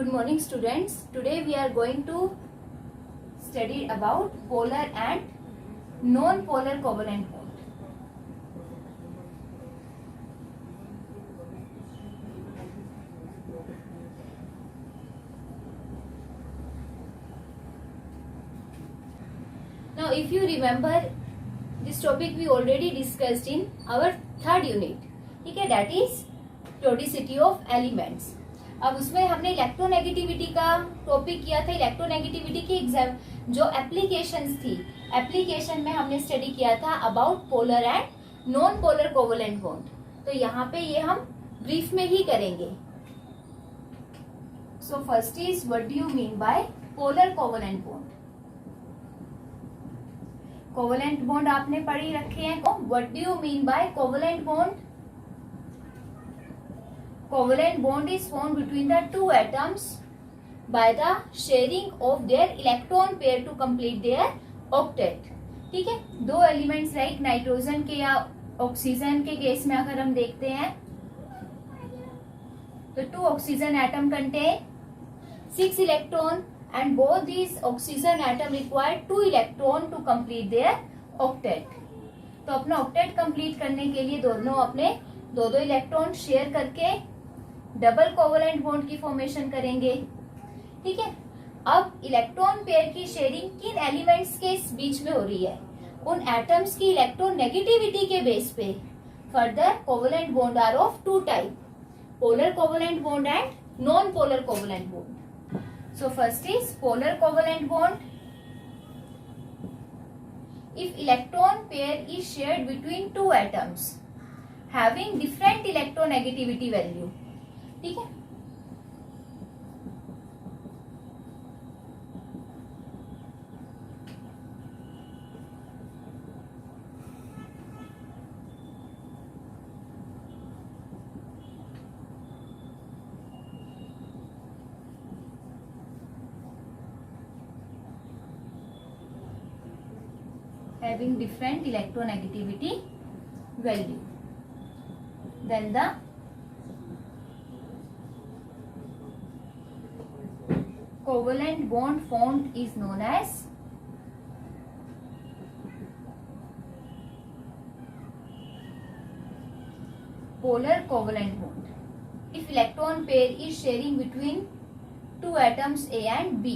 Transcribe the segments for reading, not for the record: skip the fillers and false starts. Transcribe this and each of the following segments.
Good morning students. Today we are going to study about polar and non-polar covalent bond. Now if you remember, this topic we already discussed in our third unit. ठीक है, that is periodicity of elements. अब उसमें हमने electronegativity का topic किया था. Electronegativity की exam जो एप्लीकेशंस थी, एप्लीकेशन में हमने स्टडी किया था about polar and non polar covalent bond. तो यहाँ पे ये हम ब्रीफ में ही करेंगे. सो first is what do you mean by polar covalent bond. Covalent bond आपने पढ़ी रखे हैं. What do you mean by covalent bond? Covalent bond is formed between the two atoms by the sharing of their electron pair to complete their octet. ठीक है, दो elements like nitrogen के या oxygen के केस में अगर हम देखते हैं तो two oxygen atom contain 6 electron and both these oxygen atom require 2 electron to complete their octet. तो अपना ऑक्टेट कंप्लीट करने के लिए दोनों अपने दो इलेक्ट्रॉन शेयर करके डबल कोवलेंट बॉन्ड की फॉर्मेशन करेंगे. ठीक है, अब इलेक्ट्रॉन पेयर की शेयरिंग किन एलिमेंट्स के बीच में हो रही है? उन एटम्स की इलेक्ट्रॉन नेगेटिविटी के बेस पे. Further covalent bond are of two type, polar covalent bond and non polar covalent bond. So first is polar covalent bond. If electron pair is shared between two atoms having different electronegativity value. ठीक है, having different electronegativity value, then the covalent bond formed is known as polar covalent bond. If electron pair is sharing between two atoms A and B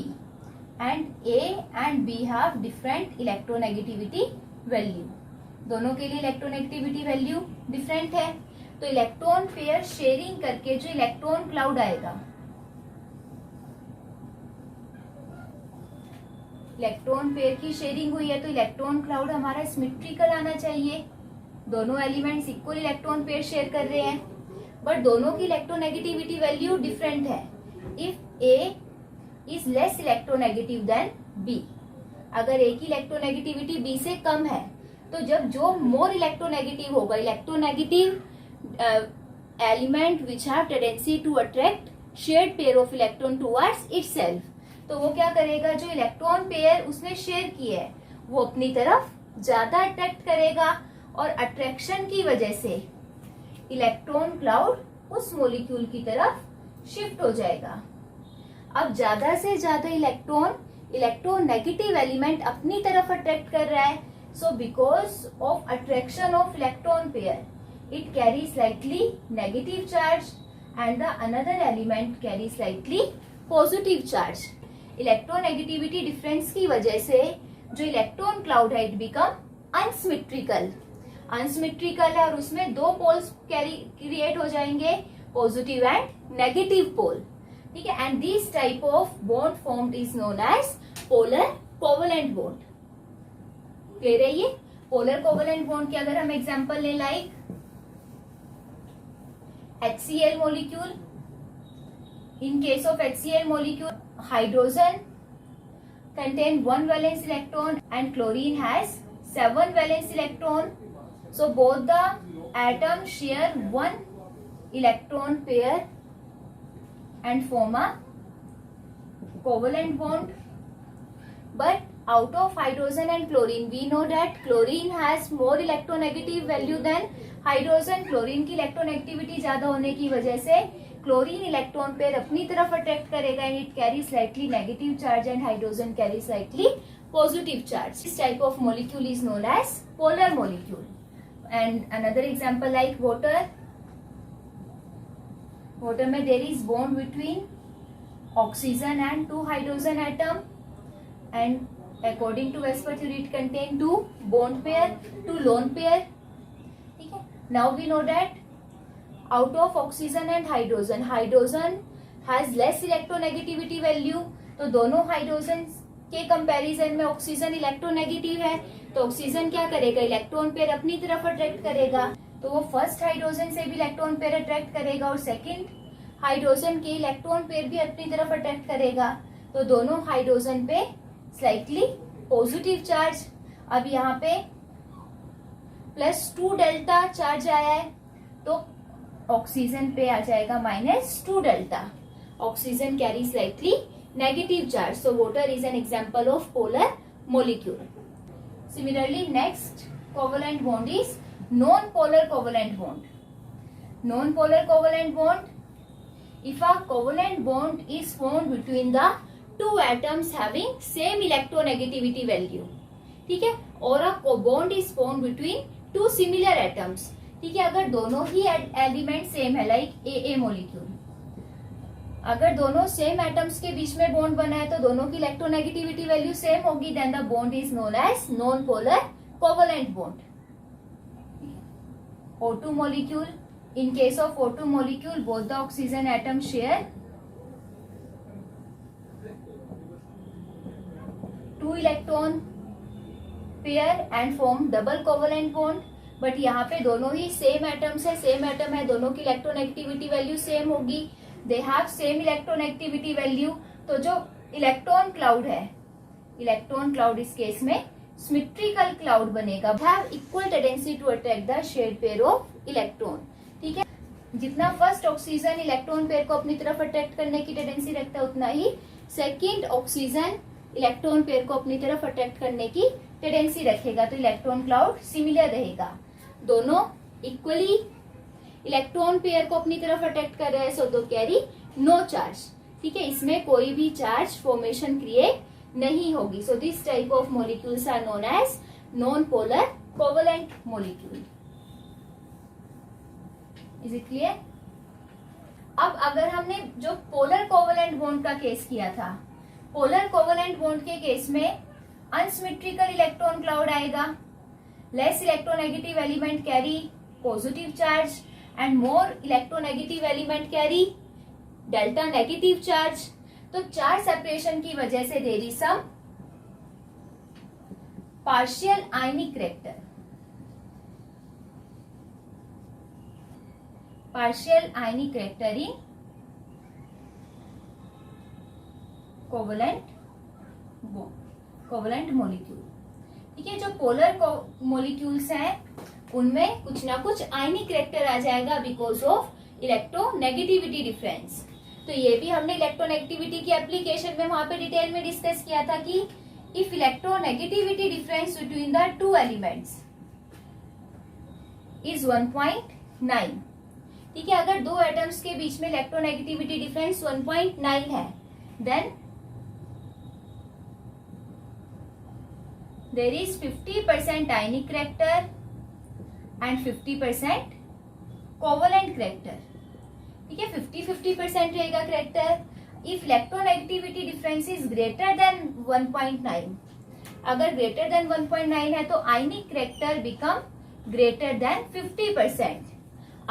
and A and B have different electronegativity value, दोनों के लिए electronegativity value different है. तो electron pair sharing करके जो electron cloud आएगा, electron pair की sharing हुई है तो इलेक्ट्रॉन क्लाउड हमारा सिमेट्रिकल आना चाहिए. दोनों elements equal electron pair share कर रहे हैं, बट दोनों की इलेक्ट्रोनेगेटिविटी वैल्यू डिफरेंट है. If A is less electronegative then B, अगर ए की इलेक्ट्रोनेगेटिविटी बी से कम है तो जब जो मोर इलेक्ट्रोनेगेटिव होगा, electronegative element which have tendency to attract shared pair of electron towards itself, तो वो क्या करेगा, जो इलेक्ट्रॉन पेयर उसने शेयर किया है वो अपनी तरफ ज्यादा अट्रैक्ट करेगा और अट्रैक्शन की वजह से इलेक्ट्रॉन क्लाउड उस मॉलिक्यूल की तरफ शिफ्ट हो जाएगा. अब ज्यादा से ज्यादा इलेक्ट्रॉन नेगेटिव एलिमेंट अपनी तरफ अट्रैक्ट कर रहा है. So because of attraction of electron pair it carry slightly negative charge and the another element carry slightly positive charge. Electronegativity difference की वजह से जो इलेक्ट्रॉन क्लाउड है इट बिकम अनसिमेट्रिकल है और उसमें दो पोल्स क्रिएट हो जाएंगे, पॉजिटिव एंड नेगेटिव पोल. ठीक है, and this type of bond formed is known as polar covalent bond. Clear है ये? पोलर कोवलेंट बॉन्ड के अगर हम एग्जांपल लें like HCl molecule. In case of HCl molecule, hydrogen contain 1 valence electron and chlorine has 7 valence electron. So both the atoms share 1 electron pair and form a covalent bond. But out of hydrogen and chlorine, we know that chlorine has more electronegative value than hydrogen. Chlorine की electronegativity ज्यादा होने की वजह से chlorine electron pair अपनी तरफ attract करेगा and it carry slightly negative charge and hydrogen carry slightly positive charge. This type of molecule is known as polar molecule. And another example like water. Water में there is bond between oxygen and two hydrogen atom, and according to Vesper theory it contain two bond pair, two lone pair. ठीक है. Now we know that out of oxygen and hydrogen has less electronegativity value. तो दोनों hydrogen के comparison में oxygen electronegative है, तो oxygen क्या करेगा, इलेक्ट्रॉन पेयर अपनी तरफ अट्रैक्ट करेगा. तो वो फर्स्ट हाइड्रोजन से भी इलेक्ट्रॉन पेयर अट्रैक्ट करेगा और सेकंड हाइड्रोजन के इलेक्ट्रॉन पेयर भी अपनी तरफ अट्रैक्ट करेगा. तो दोनों हाइड्रोजन पे स्लाइटली पॉजिटिव चार्ज. अब यहाँ पे +2 डेल्टा चार्ज आया है, तो ऑक्सीजन पे आ जाएगा -2 delta. Oxygen carry slightly negative charge. So water is an example of polar molecule. Similarly, next covalent bond is non-polar covalent bond. Non-polar covalent bond, if a covalent bond is formed between the two atoms having same electronegativity value, ठीक है, और a bond is formed between two similar atoms, ठीक है, अगर दोनों ही element same है, like AA molecule, अगर दोनों सेम एटम्स के बीच में बॉन्ड बना है तो दोनों की इलेक्ट्रोनेगेटिविटी वैल्यू सेम होगी, then the bond is known as non polar covalent bond. O2 molecule, in case of O2 molecule both the oxygen atoms share 2 electron pair and form double covalent bond. But यहाँ पे दोनों ही same atoms है, same atom है, दोनों की electronegativity value same होगी, they have same electronegativity value. तो जो इलेक्ट्रॉन क्लाउड है, इलेक्ट्रॉन क्लाउड इस केस में सिमेट्रिकल क्लाउड बनेगा, have equal tendency to attract the shared pair of electron. ठीक है, जितना फर्स्ट ऑक्सीजन इलेक्ट्रॉन पेयर को अपनी तरफ अट्रैक्ट करने की टेंडेंसी रखता है, उतना ही सेकेंड ऑक्सीजन इलेक्ट्रॉन पेयर को अपनी तरफ अट्रैक्ट करने की टेंडेंसी रखेगा. तो इलेक्ट्रॉन क्लाउड सिमिलर रहेगा, दोनों इक्वली इलेक्ट्रॉन पेयर को अपनी तरफ अट्रैक्ट कर रहे हैं, सो दो कैरी नो चार्ज. ठीक है, इसमें कोई भी चार्ज फॉर्मेशन क्रिएट नहीं होगी. So this type of molecules are known as non polar covalent molecule. Is it clear? अब अगर हमने जो पोलर कोवेलेंट बॉन्ड का केस किया था, पोलर कोवेलेंट बॉन्ड के केस में अनसिमेट्रिकल इलेक्ट्रॉन क्लाउड आएगा, less electronegative element carry positive charge and more electronegative element carry delta negative charge. तो चार्ज सेपरेशन की वजह से there is some partial ionic character, partial ionic character in covalent molecule. ठीक है, जो polar molecules हैं उनमें कुछ ना कुछ आयनिक करेक्टर आ जाएगा बिकॉज ऑफ इलेक्ट्रोनेगेटिविटी डिफरेंस. तो ये भी हमने इलेक्ट्रोनेगेटिविटी की एप्लीकेशन में वहां पे डिटेल में डिस्कस किया था कि if electronegativity difference between the two elements is 1.9. ठीक है, अगर दो एटम्स के बीच में इलेक्ट्रोनेगेटिविटी डिफरेंस 1.9 है, then there is 50% ionic character and 50% covalent character. ठीक है, 50-50% रहेगा character if electronegativity difference is greater than 1.9. अगर greater than 1.9 है तो ionic character become greater than 50%.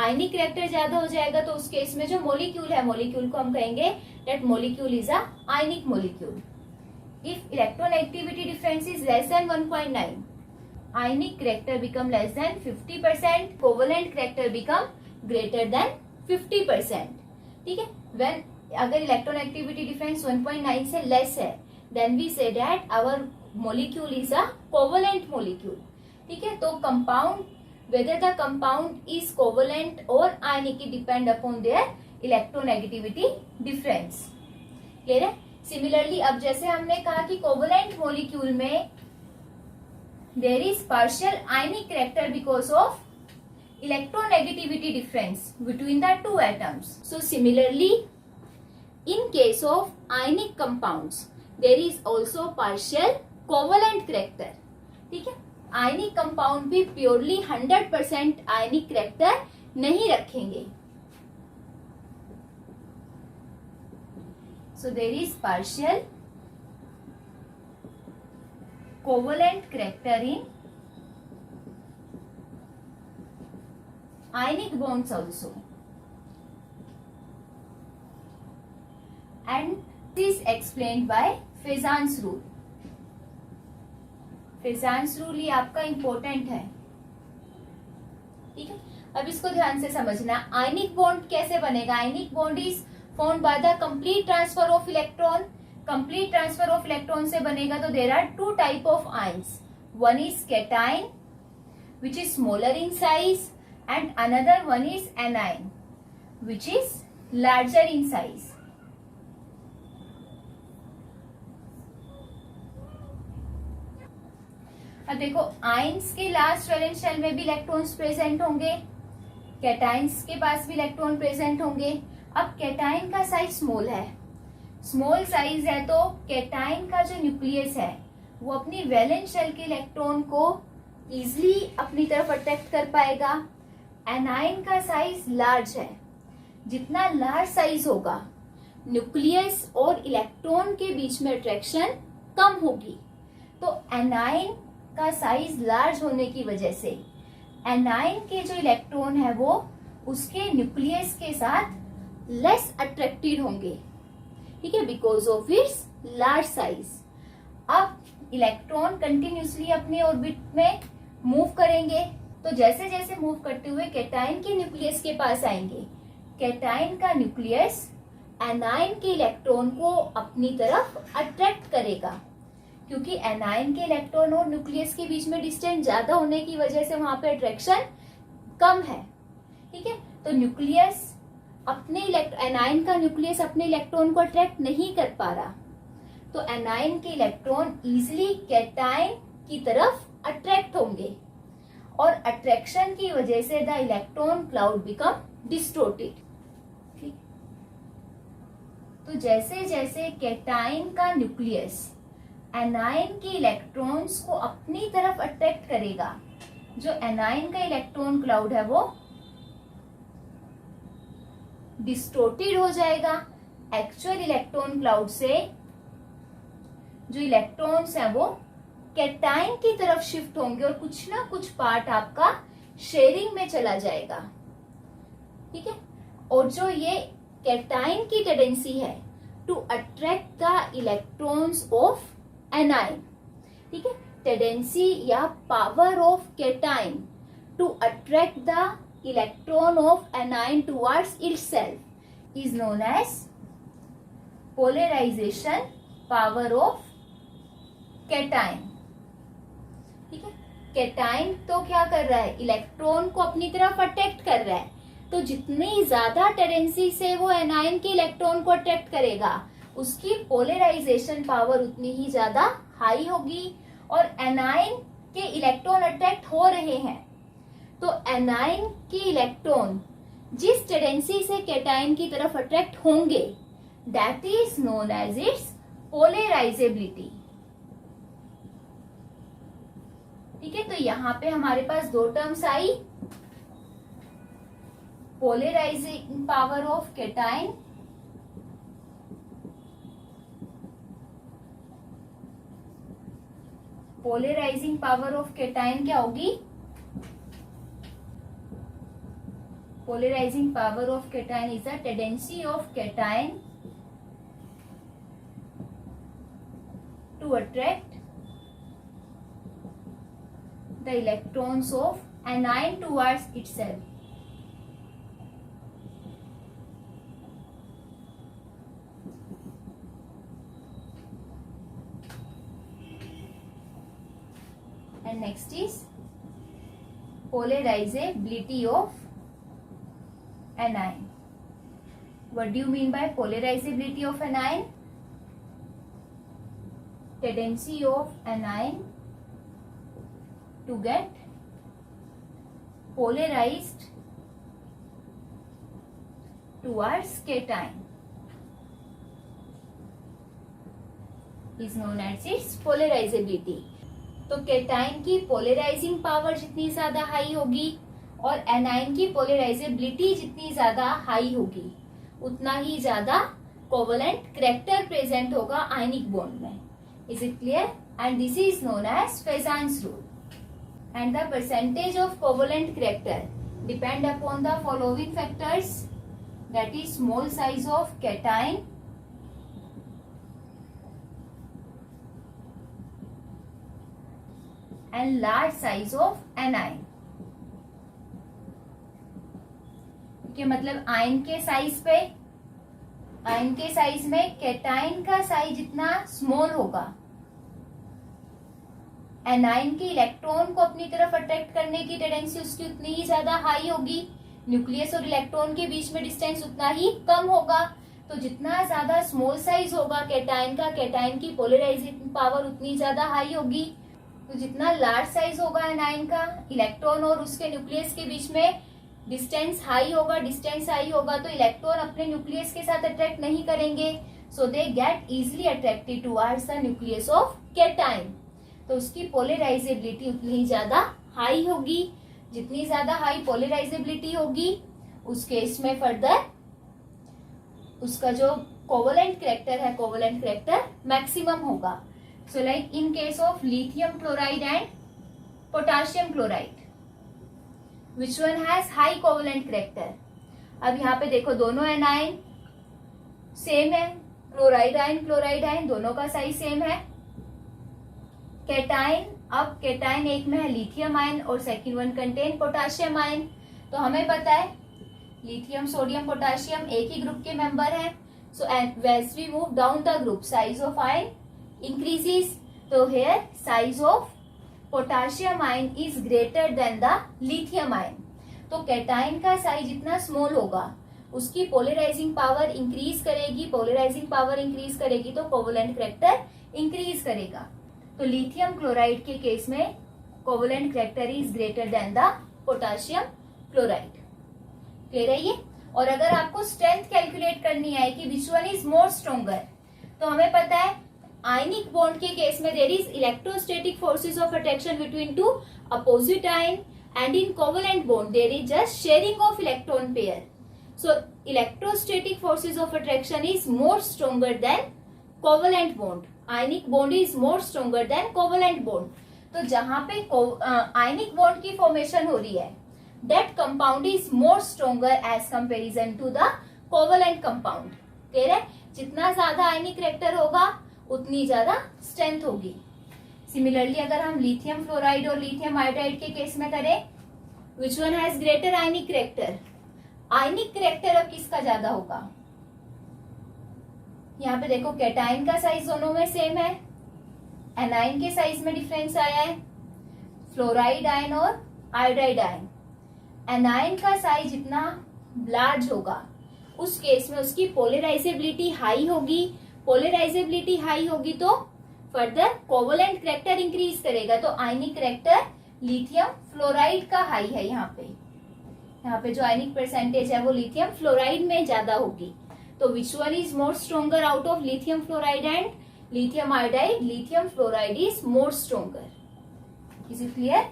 ionic character ज्यादा हो जाएगा तो उस केस में जो molecule है, molecule को हम कहेंगे that molecule is a ionic molecule. If electronegativity difference is less than 1.9, ionic character become less than 50%, covalent character become greater than 50%. ठीक है, when अगर electronegativity difference 1.9 से less है, then we say that our molecule is a covalent molecule. ठीक है, तो compound whether the compound is covalent or ionic depend upon their electronegativity difference. Clear है? Similarly अब जैसे हमने कहा कि कोवेलेंट मॉलिक्यूल में there is partial ionic character because of electronegativity difference between the two atoms. So similarly, in case of ionic compounds, there is also partial covalent character. ठीक है, ionic compound भी purely 100% आयनिक character नहीं रखेंगे. So there is partial covalent character in ionic bonds also, and this is explained by Fezan's rule. Fezan's rule ये आपका important है. ठीक है, अब इसको ध्यान से समझना. आयनिक बॉन्ड कैसे बनेगा? Ionic bond is formed by the complete transfer of electron. Complete transfer of electron से बनेगा तो there are two type of ions. One is cation which is smaller in size, and another one is anion which is larger in size. अब देखो, ions के last valence shell में भी electrons present होंगे, cations के पास भी electron present होंगे. अब कैटाइन का साइज स्मॉल है, स्मॉल साइज है, तो कैटाइन का जो न्यूक्लियस है वो अपनी वैलेंस शेल के इलेक्ट्रॉन को इजिली अपनी तरफ अट्रैक्ट कर पाएगा. एनाइन का साइज लार्ज है, जितना लार्ज साइज होगा न्यूक्लियस और इलेक्ट्रॉन के बीच में अट्रैक्शन कम होगी. तो एनाइन का साइज लार्ज होने की वजह से एनाइन के जो इलेक्ट्रॉन है वो उसके न्यूक्लियस के साथ लेस अट्रैक्टेड होंगे. ठीक है, because of its large size. अब इलेक्ट्रॉन कंटिन्यूसली अपने ऑर्बिट में मूव करेंगे, तो जैसे जैसे मूव करते हुए कैटाइन के न्यूक्लियस के पास आएंगे, कैटाइन का न्यूक्लियस एनाइन के इलेक्ट्रॉन को अपनी तरफ अट्रैक्ट करेगा, क्योंकि एनाइन के इलेक्ट्रॉन और न्यूक्लियस के बीच में डिस्टेंस ज्यादा होने की वजह से वहां पे अट्रैक्शन कम है. ठीक है, तो न्यूक्लियस अपने एनाइन का न्यूक्लियस अपने इलेक्ट्रॉन को अट्रैक्ट नहीं कर पा रहा, तो एनाइन के इलेक्ट्रॉन इजिली कैटाइन की तरफ अट्रैक्ट होंगे, और अट्रैक्शन की वजह से the electron cloud become distorted. ठीक, तो जैसे जैसे कैटाइन का न्यूक्लियस एनाइन के इलेक्ट्रॉन्स को अपनी तरफ अट्रैक्ट करेगा, जो एनाइन का इलेक्ट्रॉन क्लाउड है वो डिस्टोर्टेड हो जाएगा. एक्चुअल इलेक्ट्रॉन क्लाउड से जो इलेक्ट्रॉन्स हैं वो कैटाइन की तरफ शिफ्ट होंगे, और कुछ ना कुछ पार्ट आपका शेयरिंग में चला जाएगा. ठीक है, और जो ये कैटाइन की टेंडेंसी है to attract the electrons of anion. ठीक है, टेंडेंसी या power of cation to attract the electron of anion towards itself is known as polarization power of cation. ठीक है, कैटाइन तो क्या कर रहा है? इलेक्ट्रॉन को अपनी तरफ अट्रैक्ट कर रहा है, तो जितनी ज्यादा टेंडेंसी से वो एनाइन के इलेक्ट्रॉन को अट्रैक्ट करेगा, उसकी पोलराइजेशन पावर उतनी ही ज्यादा हाई होगी. और एनाइन के इलेक्ट्रॉन अट्रैक्ट हो रहे हैं, तो एनाइन के इलेक्ट्रॉन जिस टेंडेंसी से कैटाइन की तरफ अट्रैक्ट होंगे, that is known as its polarizability. ठीक है, तो यहां पे हमारे पास दो टर्म्स आई, polarizing power of cation polarizing power of cation क्या होगी? Polarizing power of cation is the tendency of cation to attract the electrons of anion towards itself. And next is polarizability of anion. What do you mean by polarizability of anion? Tendency of anion to get polarized towards cation is known as its polarizability. तो cation की polarising power जितनी ज्यादा high होगी और A9 की polarisability जितनी ज्यादा high होगी उतना ही ज्यादा कोवलेंट कैरेक्टर प्रेजेंट होगा आयनिक बॉन्ड में. Is it clear? And this is known as Fajans rule. And the percentage of covalent character depend upon the following factors, that is small size of cation, and large size of anion. कि मतलब ion के size में cation का size जितना small होगा, A9 के electron को अपनी तरफ अट्रैक्ट करने की टेंडेंसी उसकी उतनी ही ज्यादा हाई होगी, न्यूक्लियस और इलेक्ट्रॉन के बीच में डिस्टेंस उतना ही कम होगा. तो जितना ज्यादा स्मॉल साइज होगा केटाइन का, केटाइन की पोलराइजिंग पावर उतनी ज्यादा हाई होगी. तो जितना लार्ज साइज होगा एनाइन का, इलेक्ट्रॉन और उसके न्यूक्लियस के बीच में डिस्टेंस हाई होगा तो इलेक्ट्रॉन अपने न्यूक्लियस के साथ अट्रैक्ट नहीं करेंगे, so they get easily attracted towards the nucleus of cation. तो उसकी पोलराइजेबिलिटी उतनी ही ज्यादा हाई होगी. जितनी ज्यादा हाई पोलराइजेबिलिटी होगी उस केस में फर्दर उसका जो कोवलेंट कैरेक्टर मैक्सिमम होगा. So like in case of lithium chloride and potassium chloride, which one has high covalent character? अब यहाँ पे देखो दोनों एनाइन सेम है, क्लोराइड आयन दोनों का साइज सेम है. केटाइन, अब केटाइन एक में है लिथियम आयन और second one contain potassium ion. तो हमें पता है लिथियम, सोडियम, पोटाशियम एक ही ग्रुप के मेंबर हैं. सो as we move down the group, size of ion increases. तो here size of potassium ion is greater than the lithium ion. तो cation का साइज जितना स्मॉल होगा उसकी पोलराइजिंग पावर इंक्रीज करेगी तो कोवलेंट कैरेक्टर इंक्रीज करेगा. तो लिथियम क्लोराइड के केस में covalent character is greater than the potassium chloride. Clear है ये? और अगर आपको स्ट्रेंथ कैलकुलेट करनी है कि which one is more stronger, तो हमें पता है आयनिक बॉन्ड के केस में there is electrostatic forces of attraction between two opposite ion, and in covalent bond there is just sharing of electron pair. So electrostatic forces of attraction is more stronger than covalent bond. Ionic bond is more stronger than covalent bond. तो जहां पे ionic bond की formation हो रही है, that compound is more stronger as comparison to the covalent compound. Clear है? जितना ज्यादा आयनिक कैरेक्टर होगा उतनी ज्यादा स्ट्रेंथ होगी. सिमिलरली अगर हम लिथियम फ्लोराइड और लिथियम आयोडाइड के केस में करें, which one has greater ionic character? Ionic character अब किसका ज्यादा होगा? यहाँ पे देखो केटाइन का साइज दोनों में सेम है, एनाइन के साइज में डिफरेंस आया है, फ्लोराइड आयन और आयोडाइड आयन. एनाइन का साइज जितना लार्ज होगा उस केस में उसकी पोलराइजेबिलिटी हाई होगी तो फर्दर कोवलेंट कैरेक्टर इंक्रीज करेगा. तो आयनिक कैरेक्टर लिथियम फ्लोराइड का हाई है. यहाँ पे जो आयनिक परसेंटेज है वो लिथियम फ्लोराइड में ज्यादा होगी. तो विच one is more stronger out of lithium fluoride and lithium iodide? Lithium fluoride is more stronger. Is it clear?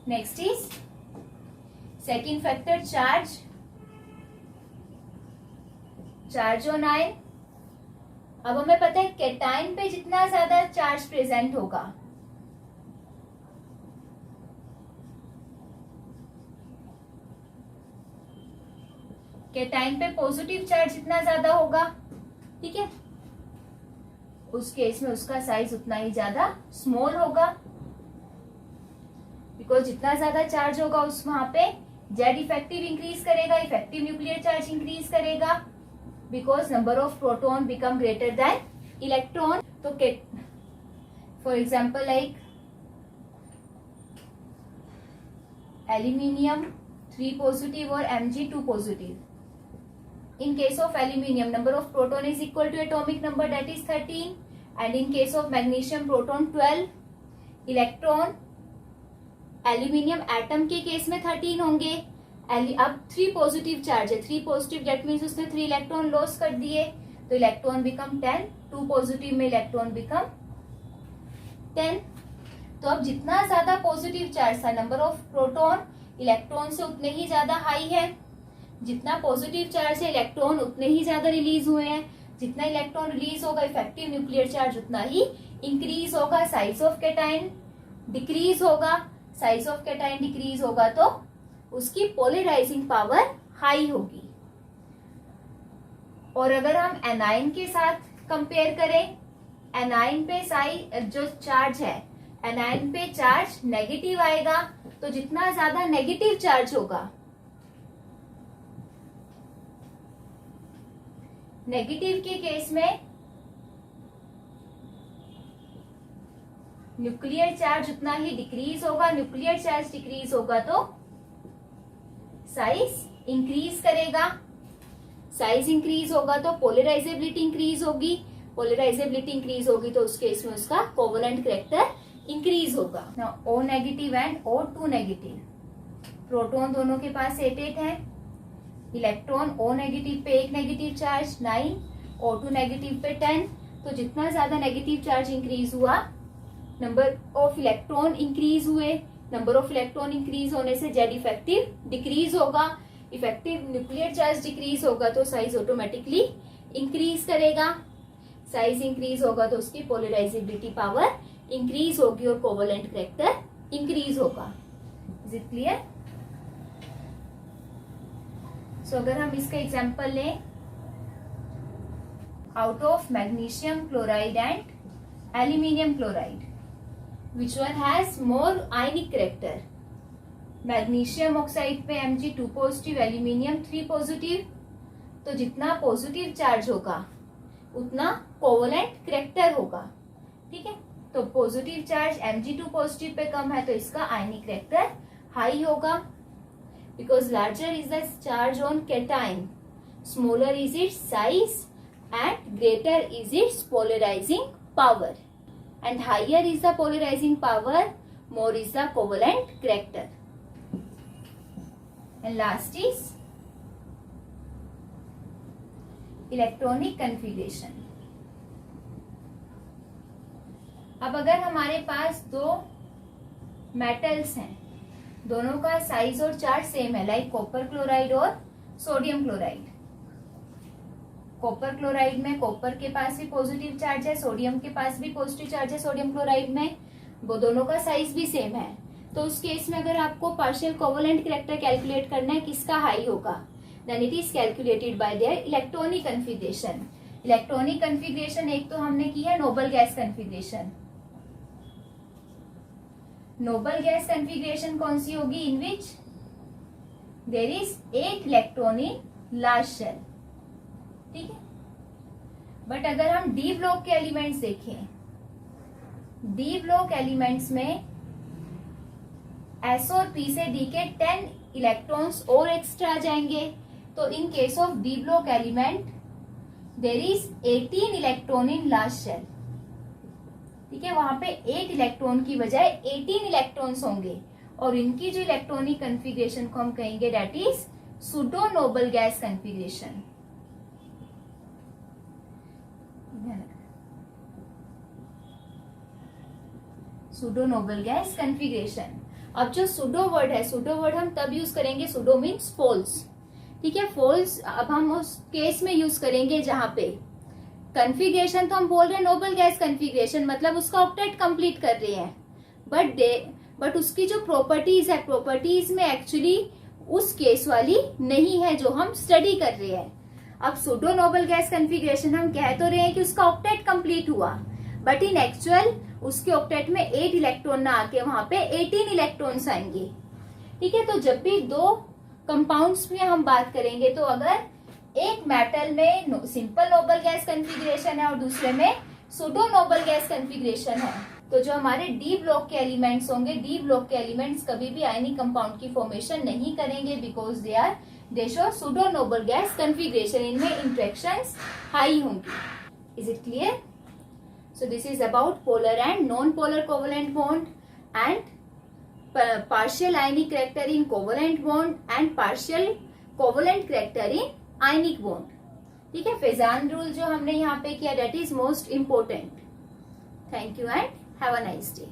Next is second factor, charge on ion. अब हमें पता है केटाइन पे जितना ज्यादा चार्ज प्रेजेंट होगा, केटाइन पे पॉजिटिव चार्ज जितना ज्यादा होगा, ठीक है, उस केस में उसका साइज उतना ही ज्यादा स्मॉल होगा. बिकॉज जितना ज्यादा चार्ज होगा उस वहां पे जेड इफेक्टिव इंक्रीज करेगा, इफेक्टिव न्यूक्लियर चार्ज इंक्रीज करेगा, because number of proton become greater than electron. तो for example like aluminium 3 positive और Mg 2 positive. In case of aluminium, number of proton is equal to atomic number, that is 13, and in case of magnesium, proton 12, electron aluminium atom के case में 13 होंगे। अब 3 positive charge है, 3 positive, that means उसने 3 electron loss कर दिए, तो electron become 10, 2 positive में इलेक्ट्रॉन बिकम 10। तो अब जितना ज्यादा पॉजिटिव चार्ज था, नंबर ऑफ प्रोटॉन इलेक्ट्रॉन से उतने ही ज्यादा हाई है। जितना पॉजिटिव चार्ज है इलेक्ट्रॉन उतने ही ज्यादा रिलीज हुए हैं। जितना इलेक्ट्रॉन रिलीज होगा इफेक्टिव न्यूक्लियर चार्ज उतना ही इंक्रीज होगा। साइज ऑफ कैटायन डिक्रीज होगा, साइज ऑफ कैटायन डिक्रीज होगा तो उसकी पोलराइजिंग पावर हाई होगी। और अगर हम एनाइन के साथ कंपेयर करें, एनाइन पे जो चार्ज है, एनाइन पे चार्ज नेगेटिव आएगा, तो जितना ज्यादा नेगेटिव चार्ज होगा, नेगेटिव के केस में न्यूक्लियर चार्ज उतना ही डिक्रीज होगा। न्यूक्लियर चार्ज डिक्रीज होगा तो साइज इंक्रीज करेगा, साइज इंक्रीज होगा तो पोलराइजेबिलिटी इंक्रीज होगी, पोलराइजेबिलिटी इंक्रीज होगी तो उस केस में उसका कोवेलेंट कैरेक्टर इंक्रीज होगा। Now O negative and O2 negative, proton दोनों के पास 8 है, इलेक्ट्रॉन O नेगेटिव पे एक नेगेटिव चार्ज 9, O2 नेगेटिव पे 10। तो जितना ज्यादा नेगेटिव चार्ज इंक्रीज हुआ, नंबर ऑफ इलेक्ट्रॉन इंक्रीज हुए, नंबर ऑफ इलेक्ट्रॉन इंक्रीज होने से जेड इफेक्टिव डिक्रीज होगा, इफेक्टिव न्यूक्लियर चार्ज डिक्रीज होगा तो साइज ऑटोमेटिकली इंक्रीज करेगा, साइज इंक्रीज होगा तो उसकी पोलराइजेबिलिटी पावर इंक्रीज होगी और कोवेलेंट कैरेक्टर इंक्रीज होगा। Is it clear? सो अगर हम इसका एग्जांपल लें, out of magnesium chloride and aluminium chloride, which one has more ionic character? Magnesium oxide पे Mg2 पॉजिटिव, एल्यूमिनियम 3 पॉजिटिव। तो जितना पॉजिटिव चार्ज होगा उतना कोवेलेंट कैरेक्टर होगा। ठीक है, तो positive charge Mg2 positive pay कम है तो इसका आयनिक कैरेक्टर हाई होगा, because larger is the charge on cation, smaller is its size and greater is its polarizing power, and higher is the polarizing power, more is the covalent character. And last is electronic configuration. अब अगर हमारे पास दो metals हैं, दोनों का size और charge same है, लाइक कॉपर क्लोराइड और सोडियम क्लोराइड। कॉपर क्लोराइड में कॉपर के पास भी पॉजिटिव चार्ज है, सोडियम के पास भी पॉजिटिव चार्ज है, सोडियम क्लोराइड में वो दोनों का साइज भी सेम है। तो उस केस में अगर आपको पार्शियल कोवेलेंट कैरेक्टर कैलकुलेट करना है किसका हाई होगा, then it is calculated by their electronic configuration. Electronic configuration एक तो हमने की है noble gas configuration. Noble gas configuration कौन सी होगी? In which there is 8 electron in large shell. ठीक है, बट अगर हम डी ब्लॉक के एलिमेंट्स देखें, डी ब्लॉक एलिमेंट्स में एस और पी से डी के 10 इलेक्ट्रॉन्स और एक्स्ट्रा आ जाएंगे। तो in case of D block element there is 18 electron in large shell. ठीक है, वहां पे 8 इलेक्ट्रॉन की बजाय 18 इलेक्ट्रॉन्स होंगे और इनकी जो इलेक्ट्रॉनिक कन्फिगरेशन को हम कहेंगे that is pseudo Nobel gas configuration. Pseudo Nobel gas configuration. अब जो सूडो वर्ड है, सूडो वर्ड हम तब यूज करेंगे, सूडो मीन्स फॉल्स। ठीक है, फॉल्स अब हम उस केस में यूज करेंगे जहां पे कन्फिगरेशन तो हम बोल रहे हैं नोबल गैस कन्फिगरेशन, मतलब उसका ऑक्टेट कंप्लीट कर रहे हैं, बट उसकी जो प्रॉपर्टीज है, प्रॉपर्टीज में एक्चुअली उस केस वाली नहीं है जो हम स्टडी कर रहे हैं। अब सूडो नोबल गैस कन्फिगरेशन हम कह तो रहे हैं कि उसका ऑक्टेट कंप्लीट हुआ, बट इन एक्चुअल उसके ऑक्टेट में 8 इलेक्ट्रॉन ना आके वहां पे 18 इलेक्ट्रॉन्स आएंगे। ठीक है, तो जब भी दो कंपाउंड्स में हम बात करेंगे तो अगर एक मेटल में सिंपल नोबल गैस कन्फिगरेशन है और दूसरे में सूडो नोबल गैस कन्फिगरेशन है, तो जो हमारे डी ब्लॉक के एलिमेंट्स होंगे, डी ब्लॉक के एलिमेंट्स कभी भी आयनिक कंपाउंड की फॉर्मेशन नहीं करेंगे, because they show pseudo Nobel gas configuration. इनमें इंट्रैक्शंस हाई होंगी। Is it clear? So this is about polar and non-polar covalent bond and partial ionic character in covalent bond and partial covalent character in ionic bond. ठीक है, Fajans rule जो हमने यहाँ पे किया, that is most important. Thank you and have a nice day.